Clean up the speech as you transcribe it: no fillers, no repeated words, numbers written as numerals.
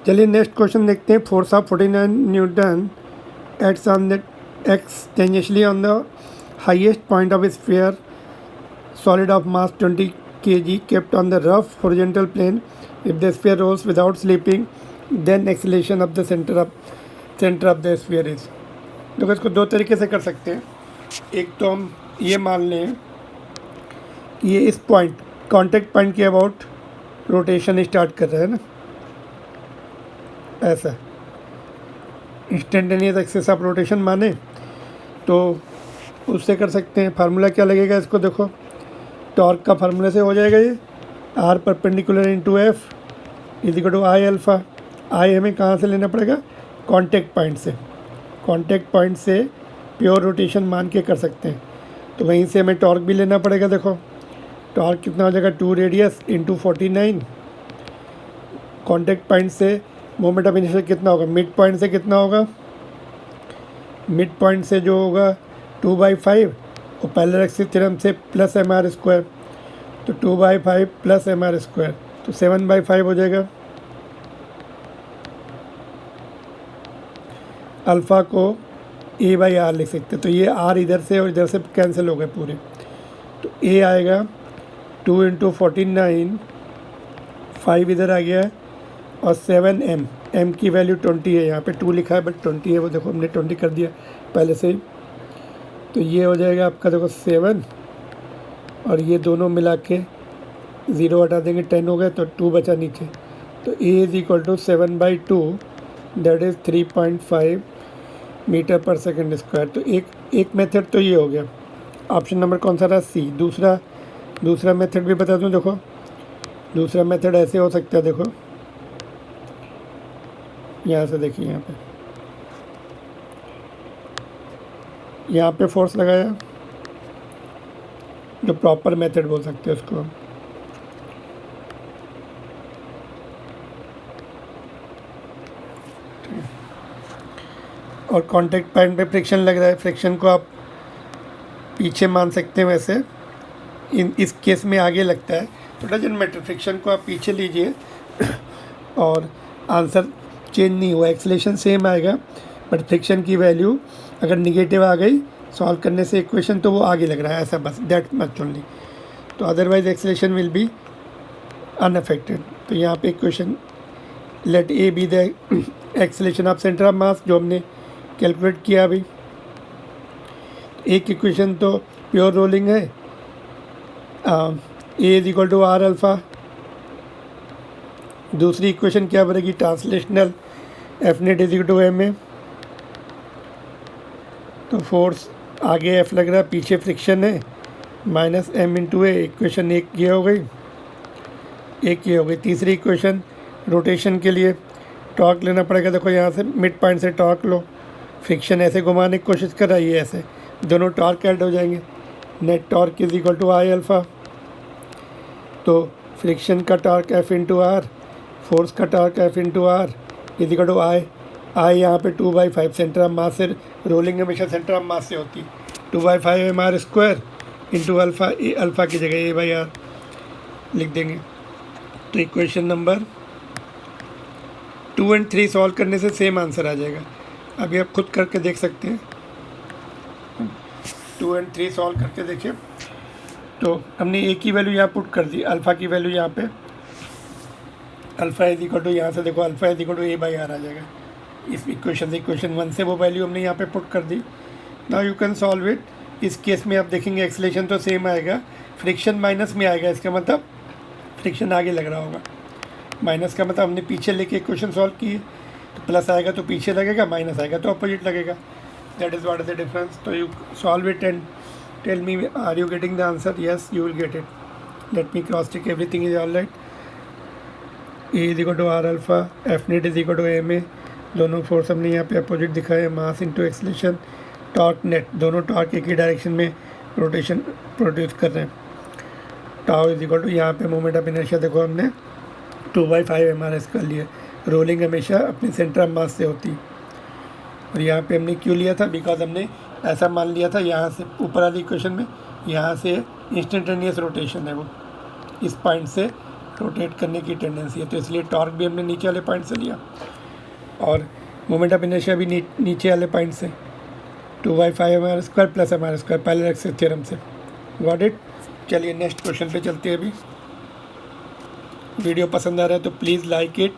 चलिए next question देखते हैं। Force of 49 Newton acts on the x tangentially on the highest point of sphere solid of mass 20 kg kept on the rough horizontal plane. If the sphere rolls without slipping, then acceleration of the center of the sphere is। देखो इसको दो तरीके से कर सकते हैं। एक तो हम ये मान लें ये इस पॉइंट कांटेक्ट पॉइंट के अबाउट रोटेशन स्टार्ट कर रहा है ना, ऐसा इंस्टेंटेनियस एक्सिस ऑफ रोटेशन माने तो उससे कर सकते हैं। फार्मूला क्या लगेगा इसको देखो, टॉर्क का फार्मूला से हो जाएगा ये R perpendicular into F is equal to I alpha. I हमें कहाँ से लेना पड़ेगा, कांटेक्ट पॉइंट से। कांटेक्ट पॉइंट से प्योर रोटेशन मान के कर सकते हैं, तो वहीं से हमें टॉर्क भी लेना पड़ेगा। देखो टॉर्क कितना हो जाएगा, 2 रेडियस इंटू 49। कांटेक्ट पॉइंट से मोमेंट ऑफ इनर्शिया कितना होगा, मिड पॉइंट से कितना होगा, मिड पॉइंट से जो होगा 2/5 और पैरेलल एक्सिस थ्योरम से प्लस mr², तो 2/5 प्लस mr², तो 7/5 हो जाएगा। अल्फ़ा को a/r लिख सकते हैं, तो ये r इधर से और इधर से कैंसिल हो गए पूरे, तो a आएगा 2 इंटू 49, 5 इधर आ गया और 7m, m की वैल्यू 20 है, यहाँ पे 2 लिखा है बट 20 है, वो देखो हमने 20 कर दिया पहले से ही। तो ये हो जाएगा आपका देखो 7 और ये दोनों मिला के 0 हटा देंगे, 10 हो गए, तो 2 बचा नीचे। तो a is equal to 7/2 that is 3.5 metre per second square. तो एक मेथड तो ये हो गया। ऑप्शन नंबर कौन सा रहा, सी। दूसरा मेथड भी बता दूं, देखो दूसरा मेथड ऐसे हो सकता है। देखो यहाँ से देखिए, यहाँ पे फोर्स लगाया, जो प्रॉपर मेथड बोल सकते हैं उसको। और कांटेक्ट पॉइंट पे फ्रिक्शन लग रहा है, फ्रिक्शन को आप पीछे मान सकते हैं, वैसे इस केस में आगे लगता है, तो डजंट मैटर, फ्रिक्शन को आप पीछे लीजिए और आंसर चेंज नहीं हुआ, एक्सेलेरेशन सेम आएगा, बट फ्रिक्शन की वैल्यू अगर निगेटिव आ गई सॉल्व करने से इक्वेशन, तो वो आगे लग रहा है, ऐसा बस, दैट मच ओनली। तो otherwise acceleration will be unaffected. तो यहाँ पे equation let A be the acceleration of centre of mass, जो हमने कैलकुलेट किया अभी। एक इक्वेशन तो प्योर रोलिंग है, A is equal to R alpha. दूसरी इक्वेशन क्या बनेगी, translational F net is equal to M A. तो फोर्स आगे एफ लग रहा है, पीछे फ्रिक्शन है, माइनस एम इंटू ए। इक्वेशन एक ये हो गई, एक ये हो गई। तीसरी इक्वेशन रोटेशन के लिए टॉर्क लेना पड़ेगा। देखो यहाँ से मिड पॉइंट से टॉर्क लो, फ्रिक्शन ऐसे घुमाने की कोशिश कर रहा है, ये ऐसे, दोनों टॉर्क ऐड हो जाएंगे। Net torque is equal to I alpha. तो फ्रिक्शन का torque F into R, force का torque F into R is equal to I यहाँ पे 2/5 सेंटर ऑफ मास से, रोलिंग हमेशा सेंटर ऑफ मास से होती, 2/5 mr² इंटू अल्फ़ा, अल्फ़ा की जगह a/r लिख देंगे। तो इक्वेशन नंबर 2 और 3 सॉल्व करने से सेम आंसर आ जाएगा। अभी आप खुद करके देख सकते हैं, 2 और 3 सॉल्व करके देखिए। तो हमने a की वैल्यू यहाँ पुट कर दी, अल्फ़ा की वैल्यू यहाँ पे, अल्फ़ा इज इक्वल टू, यहाँ से देखो alpha is equal to a/r आ जाएगा इस इक्वेशन से। इक्वेशन 1 से वो वैल्यू हमने यहाँ पे पुट कर दी। Now you can solve it. इस केस में आप देखेंगे एक्सेलेरेशन तो सेम आएगा, फ्रिक्शन माइनस में आएगा, इसका मतलब फ्रिक्शन आगे लग रहा होगा। माइनस का मतलब हमने पीछे लेके इक्वेशन सॉल्व की, तो प्लस आएगा तो पीछे लगेगा, माइनस आएगा तो अपोजिट लगेगा। That is what is the difference. तो you solve it and tell me, are you getting the answer? Yes, you will get it. Let me cross check, everything is all right. A is equal to R alpha, F net is equal to M A. दोनों force हमने यहाँ पे opposite दिखाया, mass into acceleration, torque net, दोनों torque एक ही direction में rotation produce कर रहे हैं। टाउ इज इक्वल टू, यहाँ पे मोमेंट ऑफ इनर्शिया देखो हमने 2/5 mrs कर लिया, रोलिंग हमेशा अपने सेंटर ऑफ मास से होती। और यहाँ पे हमने क्यों लिया था, बिकॉज हमने ऐसा मान लिया था यहाँ से ऊपर वाली इक्वेशन में, यहाँ से इंस्टेंटेनियस रोटेशन है वो, इस पॉइंट से रोटेट करने की टेंडेंसी है, तो इसलिए टॉर्क भी हमने नीचे वाले पॉइंट से लिया और मोमेंट ऑफ इनर्शिया भी नीचे वाले पॉइंट से 2y5mr² plus mr² parallel axis theorem से। Got it. चलिए नेक्स्ट क्वेश्चन पे चलते हैं। अभी वीडियो पसंद आ रहा है तो प्लीज़ लाइक इट,